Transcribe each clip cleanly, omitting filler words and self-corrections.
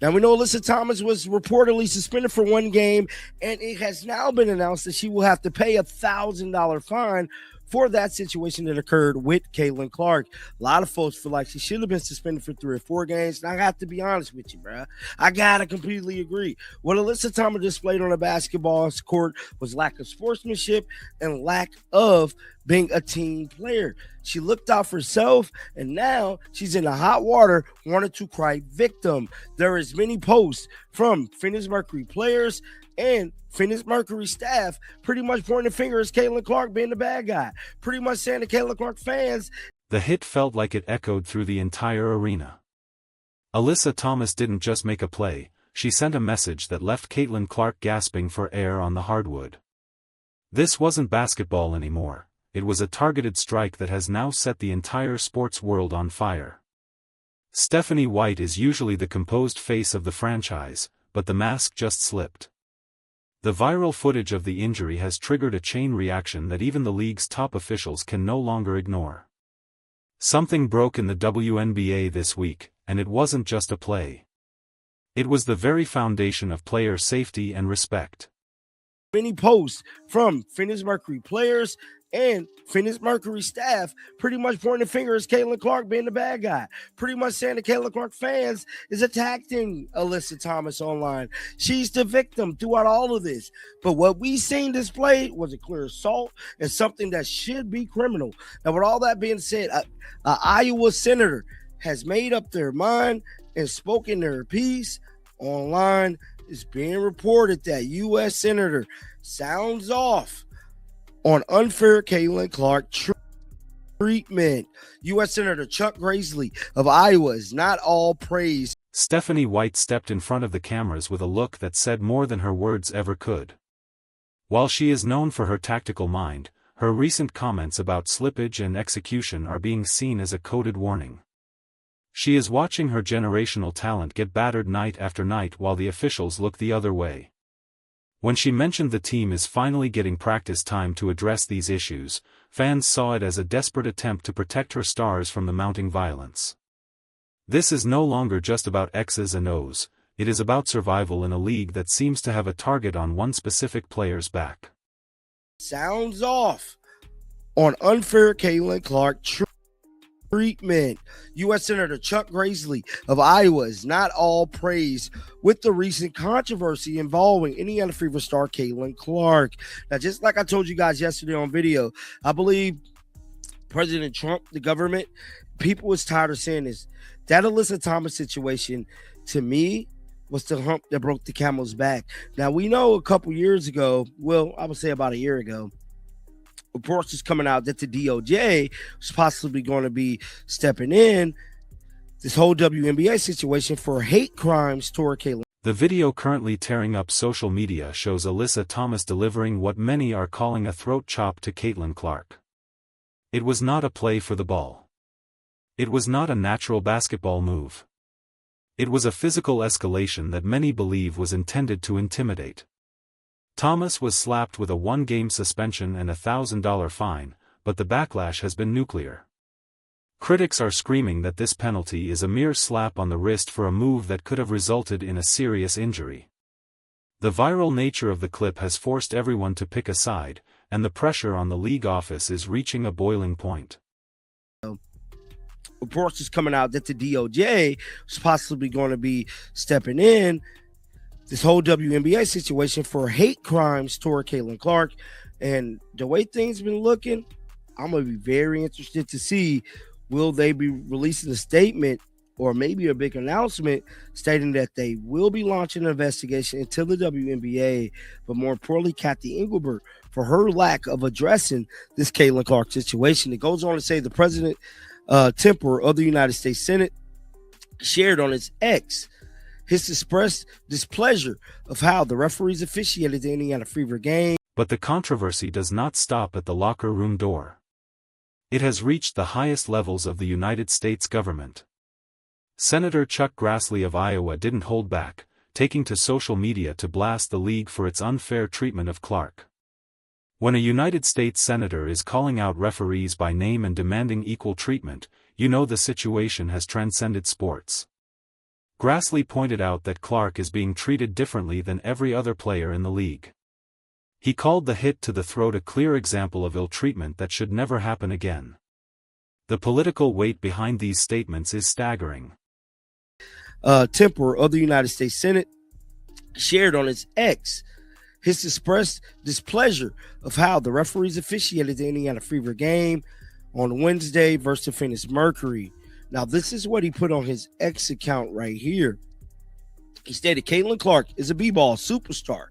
Now, we know Alyssa Thomas was reportedly suspended for one game, and it has now been announced that she will have to pay a $1,000 fine for that situation that occurred with Caitlin Clark. A lot of folks feel like she should have been suspended for 3 or 4 games, and I got to be honest with you, bro. I got to completely agree. What Alyssa Thomas displayed on a basketball court was lack of sportsmanship and lack of being a team player. She looked out for herself, and now she's in the hot water, wanted to cry victim. There is many posts from Phoenix Mercury players and Phoenix Mercury staff pretty much pointing the finger at Caitlin Clark being the bad guy. Pretty much saying to Caitlin Clark fans. The hit felt like it echoed through the entire arena. Alyssa Thomas didn't just make a play, she sent a message that left Caitlin Clark gasping for air on the hardwood. This wasn't basketball anymore. It was a targeted strike that has now set the entire sports world on fire. Stephanie White is usually the composed face of the franchise, but the mask just slipped. The viral footage of the injury has triggered a chain reaction that even the league's top officials can no longer ignore. Something broke in the WNBA this week, and it wasn't just a play. It was the very foundation of player safety and respect. Many posts from Phoenix Mercury players and Phoenix Mercury staff pretty much pointing the finger at Caitlin Clark being the bad guy. Pretty much saying the Caitlin Clark fans is attacking Alyssa Thomas online. She's the victim throughout all of this. But what we seen displayed was a clear assault and something that should be criminal. Now, with all that being said, an Iowa senator has made up their mind and spoken their piece online. It's being reported that U.S. Senator sounds off on unfair Caitlin Clark treatment. U.S. Senator Chuck Grassley of Iowa is not all praise. Stephanie White stepped in front of the cameras with a look that said more than her words ever could. While she is known for her tactical mind, her recent comments about slippage and execution are being seen as a coded warning. She is watching her generational talent get battered night after night while the officials look the other way. When she mentioned the team is finally getting practice time to address these issues, fans saw it as a desperate attempt to protect her stars from the mounting violence. This is no longer just about X's and O's, it is about survival in a league that seems to have a target on one specific player's back. Sounds off on unfair Caitlin Clark treatment. U.S. Senator Chuck Grassley of Iowa is not all praise with the recent controversy involving Indiana Fever star Caitlin Clark. Now, just like I told you guys yesterday on video, I believe President Trump, the government, people was tired of saying this. That Alyssa Thomas situation, to me, was the hump that broke the camel's back. Now, we know a couple years ago, well, I would say about a year ago, reports is coming out that the DOJ was possibly going to be stepping in this whole WNBA situation for hate crimes toward Caitlin. The video currently tearing up social media shows Alyssa Thomas delivering what many are calling a throat chop to Caitlin Clark. It was not a play for the ball. It was not a natural basketball move. It was a physical escalation that many believe was intended to intimidate. Thomas was slapped with a 1-game suspension and a $1,000 fine, but the backlash has been nuclear. Critics are screaming that this penalty is a mere slap on the wrist for a move that could have resulted in a serious injury. The viral nature of the clip has forced everyone to pick a side, and the pressure on the league office is reaching a boiling point. Reports is coming out that the DOJ was possibly going to be stepping in this whole WNBA situation for hate crimes toward Caitlin Clark. And the way things been looking, I'm going to be very interested to see, will they be releasing a statement or maybe a big announcement stating that they will be launching an investigation into the WNBA, but more importantly, Kathy Engelbert for her lack of addressing this Caitlin Clark situation. It goes on to say the President Temper of the United States Senate shared on its X his expressed displeasure of how the referees officiated the Indiana Fever game. But the controversy does not stop at the locker room door. It has reached the highest levels of the United States government. Senator Chuck Grassley of Iowa didn't hold back, taking to social media to blast the league for its unfair treatment of Clark. When a United States senator is calling out referees by name and demanding equal treatment, you know the situation has transcended sports. Grassley pointed out that Clark is being treated differently than every other player in the league. He called the hit to the throat a clear example of ill treatment that should never happen again. The political weight behind these statements is staggering. Temper of the United States Senate shared on its X his expressed displeasure of how the referees officiated the Indiana Fever game on Wednesday versus the Phoenix Mercury. Now, this is what he put on his X account right here. He stated, Caitlin Clark is a b-ball superstar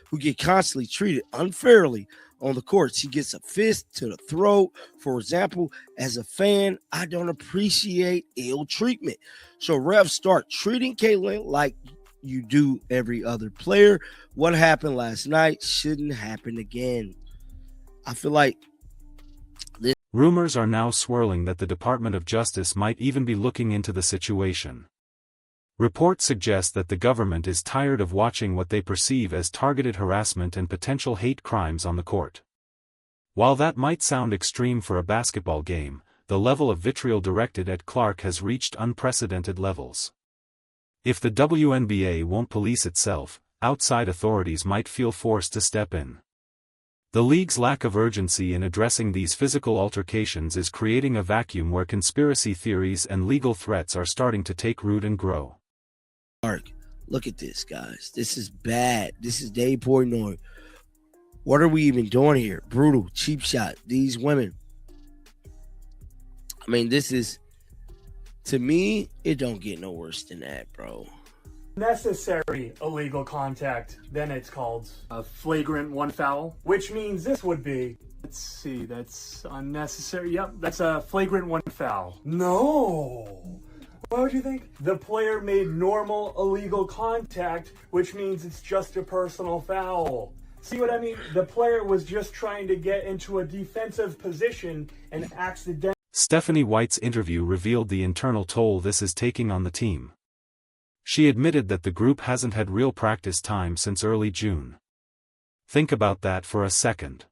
who get constantly treated unfairly on the court. She gets a fist to the throat. For example, as a fan, I don't appreciate ill treatment. So refs start treating Caitlin like you do every other player. What happened last night shouldn't happen again. I feel like rumors are now swirling that the Department of Justice might even be looking into the situation. Reports suggest that the government is tired of watching what they perceive as targeted harassment and potential hate crimes on the court. While that might sound extreme for a basketball game, the level of vitriol directed at Clark has reached unprecedented levels. If the WNBA won't police itself, outside authorities might feel forced to step in. The league's lack of urgency in addressing these physical altercations is creating a vacuum where conspiracy theories and legal threats are starting to take root and grow. Look at this, guys. This is bad. This is Dave Portnoy. What are we even doing here? Brutal, cheap shot. These women. I mean, this is, to me, it don't get no worse than that, bro. Necessary illegal contact, then it's called a flagrant one foul, which means this would be, let's see, that's unnecessary. Yep, that's a flagrant one foul. No. What would you think? The player made normal illegal contact, which means it's just a personal foul. See what I mean? The player was just trying to get into a defensive position and accidentally. Stephanie White's interview revealed the internal toll this is taking on the team. She admitted that the group hasn't had real practice time since early June. Think about that for a second.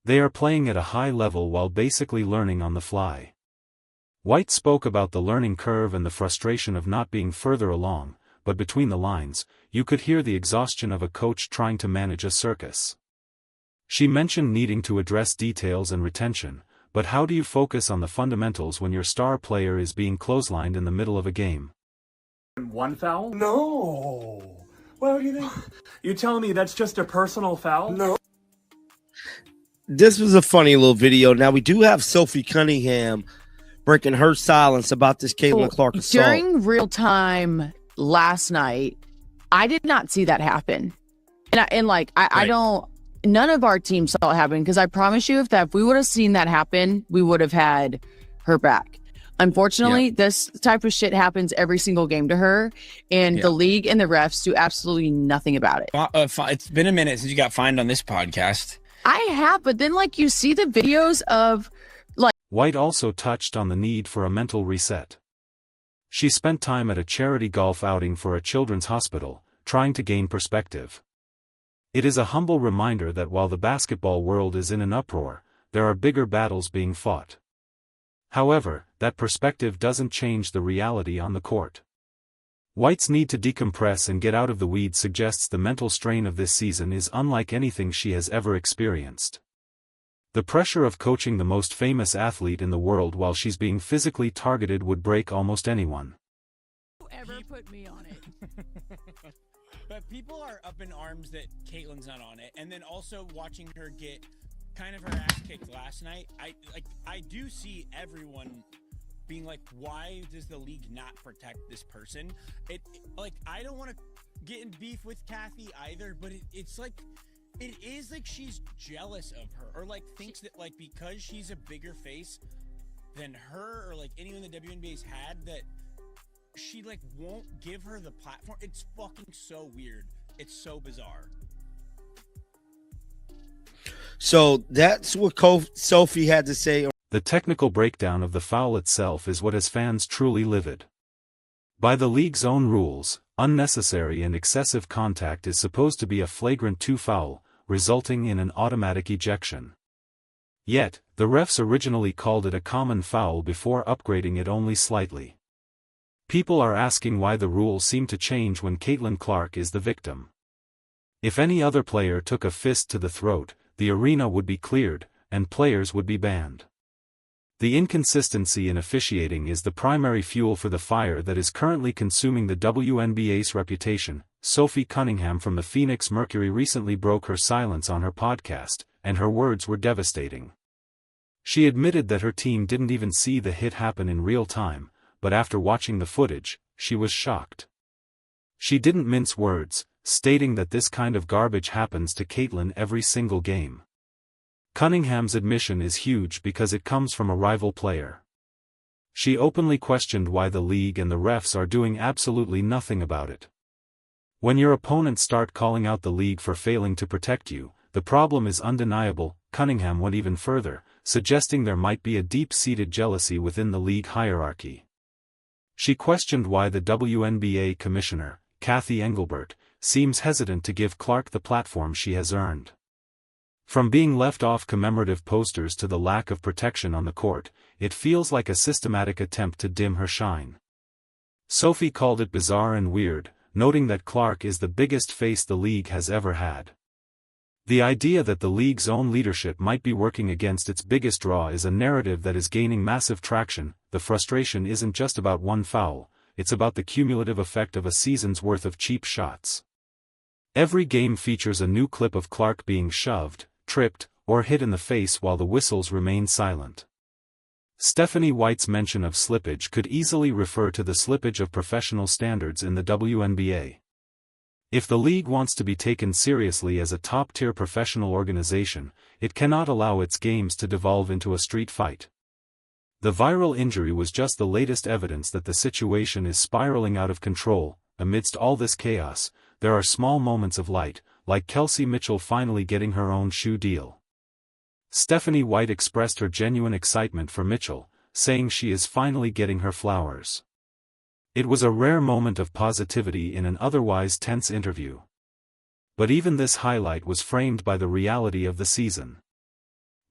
They are playing at a high level while basically learning on the fly. White spoke about the learning curve and the frustration of not being further along, but between the lines, you could hear the exhaustion of a coach trying to manage a circus. She mentioned needing to address details and retention, but how do you focus on the fundamentals when your star player is being clotheslined in the middle of a game? One foul? No. What do you think? You telling me that's just a personal foul? No. This was a funny little video. Now, we do have Sophie Cunningham breaking her silence about this Caitlin Clark assault. During real time last night, I did not see that happen. I don't, none of our team saw it happen, because I promise you, if we would have seen that happen, we would have had her back. Unfortunately, this type of shit happens every single game to her, and the league and the refs do absolutely nothing about it. It's been a minute since you got fined on this podcast. I have, but then you see the videos of White also touched on the need for a mental reset. She spent time at a charity golf outing for a children's hospital, trying to gain perspective. It is a humble reminder that while the basketball world is in an uproar, there are bigger battles being fought. However, that perspective doesn't change the reality on the court. White's need to decompress and get out of the weeds suggests the mental strain of this season is unlike anything she has ever experienced. The pressure of coaching the most famous athlete in the world while she's being physically targeted would break almost anyone. Whoever put me on it. But people are up in arms that Caitlin's not on it, and then also watching her get kind of her ass kicked last night. I do see everyone being like, why does the league not protect this person? I don't want to get in beef with Kathy either, but it's like, it is like she's jealous of her, or thinks that because she's a bigger face than her, or anyone the WNBA's had, that she won't give her the platform. It's fucking so weird. It's so bizarre. So that's what Sophie had to say. The technical breakdown of the foul itself is what has fans truly livid. By the league's own rules, unnecessary and excessive contact is supposed to be a flagrant 2 foul, resulting in an automatic ejection. Yet, the refs originally called it a common foul before upgrading it only slightly. People are asking why the rules seem to change when Caitlin Clark is the victim. If any other player took a fist to the throat, the arena would be cleared, and players would be banned. The inconsistency in officiating is the primary fuel for the fire that is currently consuming the WNBA's reputation. Sophie Cunningham from the Phoenix Mercury recently broke her silence on her podcast, and her words were devastating. She admitted that her team didn't even see the hit happen in real time, but after watching the footage, she was shocked. She didn't mince words, stating that this kind of garbage happens to Caitlin every single game. Cunningham's admission is huge because it comes from a rival player. She openly questioned why the league and the refs are doing absolutely nothing about it. When your opponents start calling out the league for failing to protect you, the problem is undeniable. Cunningham went even further, suggesting there might be a deep-seated jealousy within the league hierarchy. She questioned why the WNBA commissioner, Kathy Engelbert, seems hesitant to give Clark the platform she has earned. From being left off commemorative posters to the lack of protection on the court, it feels like a systematic attempt to dim her shine. Sophie called it bizarre and weird, noting that Clark is the biggest face the league has ever had. The idea that the league's own leadership might be working against its biggest draw is a narrative that is gaining massive traction. The frustration isn't just about one foul, it's about the cumulative effect of a season's worth of cheap shots. Every game features a new clip of Clark being shoved, tripped, or hit in the face while the whistles remain silent. Stephanie White's mention of slippage could easily refer to the slippage of professional standards in the WNBA. If the league wants to be taken seriously as a top-tier professional organization, it cannot allow its games to devolve into a street fight. The viral injury was just the latest evidence that the situation is spiraling out of control. Amidst all this chaos, there are small moments of light, like Kelsey Mitchell finally getting her own shoe deal. Stephanie White expressed her genuine excitement for Mitchell, saying she is finally getting her flowers. It was a rare moment of positivity in an otherwise tense interview. But even this highlight was framed by the reality of the season.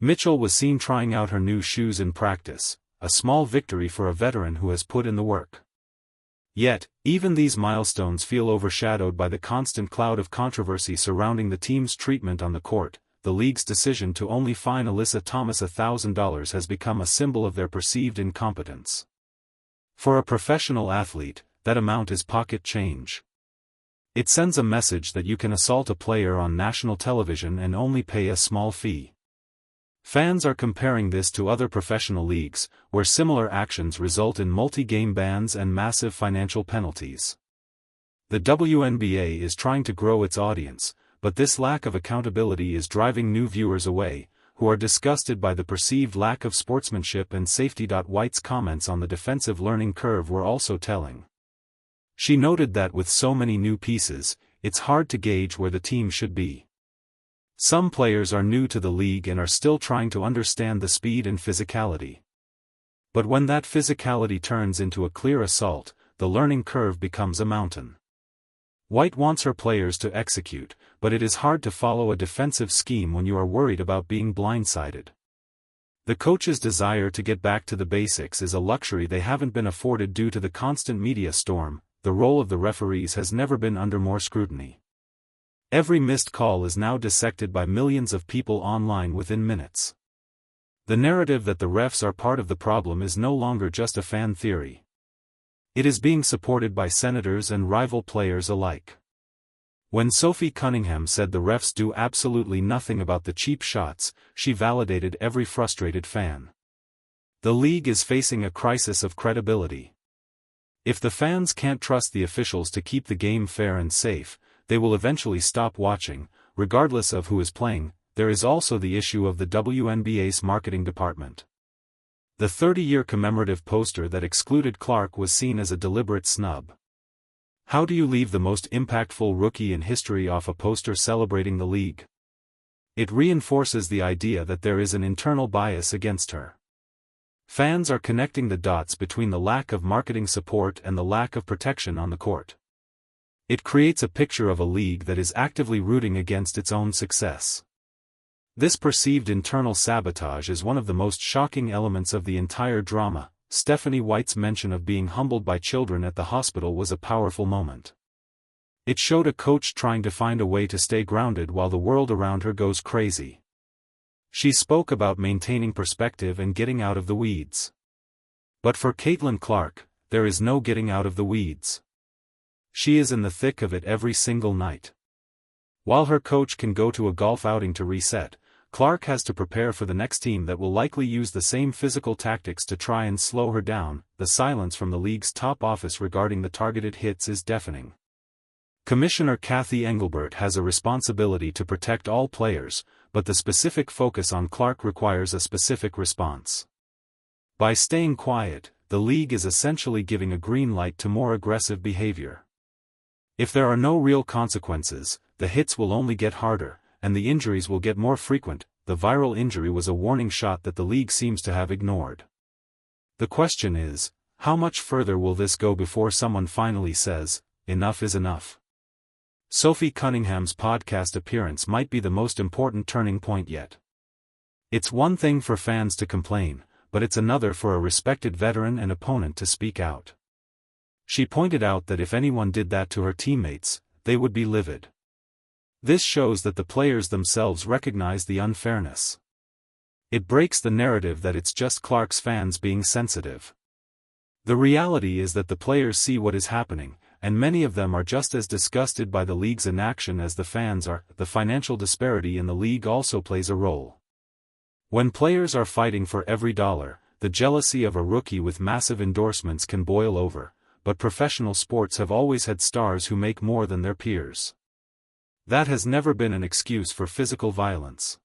Mitchell was seen trying out her new shoes in practice, a small victory for a veteran who has put in the work. Yet, even these milestones feel overshadowed by the constant cloud of controversy surrounding the team's treatment on the court. The league's decision to only fine Alyssa Thomas $1,000 has become a symbol of their perceived incompetence. For a professional athlete, that amount is pocket change. It sends a message that you can assault a player on national television and only pay a small fee. Fans are comparing this to other professional leagues, where similar actions result in multi-game bans and massive financial penalties. The WNBA is trying to grow its audience, but this lack of accountability is driving new viewers away, who are disgusted by the perceived lack of sportsmanship and safety. White's comments on the defensive learning curve were also telling. She noted that with so many new pieces, it's hard to gauge where the team should be. Some players are new to the league and are still trying to understand the speed and physicality. But when that physicality turns into a clear assault, the learning curve becomes a mountain. White wants her players to execute, but it is hard to follow a defensive scheme when you are worried about being blindsided. The coach's desire to get back to the basics is a luxury they haven't been afforded due to the constant media storm. The role of the referees has never been under more scrutiny. Every missed call is now dissected by millions of people online within minutes. The narrative that the refs are part of the problem is no longer just a fan theory. It is being supported by senators and rival players alike. When Sophie Cunningham said the refs do absolutely nothing about the cheap shots, she validated every frustrated fan. The league is facing a crisis of credibility. If the fans can't trust the officials to keep the game fair and safe, they will eventually stop watching, regardless of who is playing. There is also the issue of the WNBA's marketing department. The 30-year commemorative poster that excluded Clark was seen as a deliberate snub. How do you leave the most impactful rookie in history off a poster celebrating the league? It reinforces the idea that there is an internal bias against her. Fans are connecting the dots between the lack of marketing support and the lack of protection on the court. It creates a picture of a league that is actively rooting against its own success. This perceived internal sabotage is one of the most shocking elements of the entire drama. Stephanie White's mention of being humbled by children at the hospital was a powerful moment. It showed a coach trying to find a way to stay grounded while the world around her goes crazy. She spoke about maintaining perspective and getting out of the weeds. But for Caitlin Clark, there is no getting out of the weeds. She is in the thick of it every single night. While her coach can go to a golf outing to reset, Clark has to prepare for the next team that will likely use the same physical tactics to try and slow her down. The silence from the league's top office regarding the targeted hits is deafening. Commissioner Kathy Engelbert has a responsibility to protect all players, but the specific focus on Clark requires a specific response. By staying quiet, the league is essentially giving a green light to more aggressive behavior. If there are no real consequences, the hits will only get harder, and the injuries will get more frequent. The viral injury was a warning shot that the league seems to have ignored. The question is, how much further will this go before someone finally says, enough is enough? Sophie Cunningham's podcast appearance might be the most important turning point yet. It's one thing for fans to complain, but it's another for a respected veteran and opponent to speak out. She pointed out that if anyone did that to her teammates, they would be livid. This shows that the players themselves recognize the unfairness. It breaks the narrative that it's just Clark's fans being sensitive. The reality is that the players see what is happening, and many of them are just as disgusted by the league's inaction as the fans are. The financial disparity in the league also plays a role. When players are fighting for every dollar, the jealousy of a rookie with massive endorsements can boil over, but professional sports have always had stars who make more than their peers. That has never been an excuse for physical violence.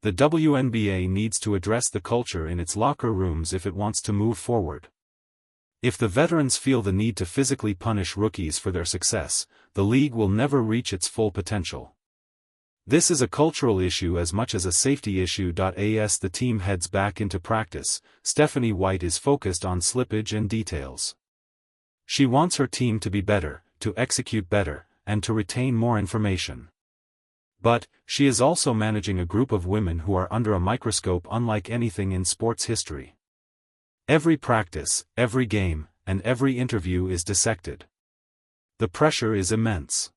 The WNBA needs to address the culture in its locker rooms if it wants to move forward. If the veterans feel the need to physically punish rookies for their success, the league will never reach its full potential. This is a cultural issue as much as a safety issue. As the team heads back into practice, Stephanie White is focused on slippage and details. She wants her team to be better, to execute better, and to retain more information. But, she is also managing a group of women who are under a microscope unlike anything in sports history. Every practice, every game, and every interview is dissected. The pressure is immense.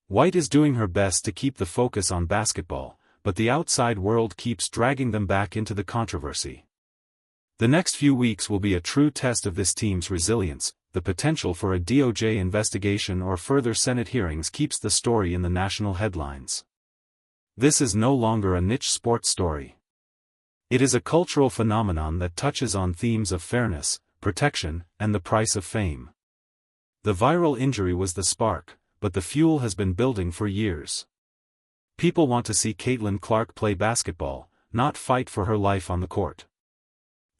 White is doing her best to keep the focus on basketball, but the outside world keeps dragging them back into the controversy. The next few weeks will be a true test of this team's resilience. The potential for a DOJ investigation or further Senate hearings keeps the story in the national headlines. This is no longer a niche sports story. It is a cultural phenomenon that touches on themes of fairness, protection, and the price of fame. The viral injury was the spark, but the fuel has been building for years. People want to see Caitlin Clark play basketball, not fight for her life on the court.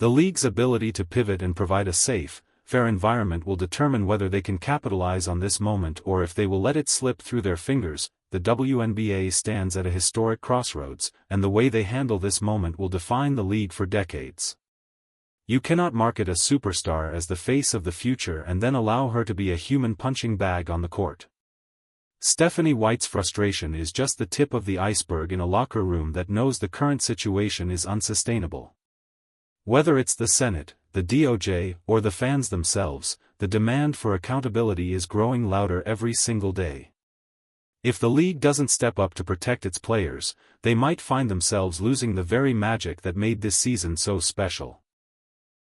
The league's ability to pivot and provide a safe, fair environment will determine whether they can capitalize on this moment or if they will let it slip through their fingers. The WNBA stands at a historic crossroads, and the way they handle this moment will define the league for decades. You cannot market a superstar as the face of the future and then allow her to be a human punching bag on the court. Stephanie White's frustration is just the tip of the iceberg in a locker room that knows the current situation is unsustainable. Whether it's the Senate, the DOJ, or the fans themselves, the demand for accountability is growing louder every single day. If the league doesn't step up to protect its players, they might find themselves losing the very magic that made this season so special.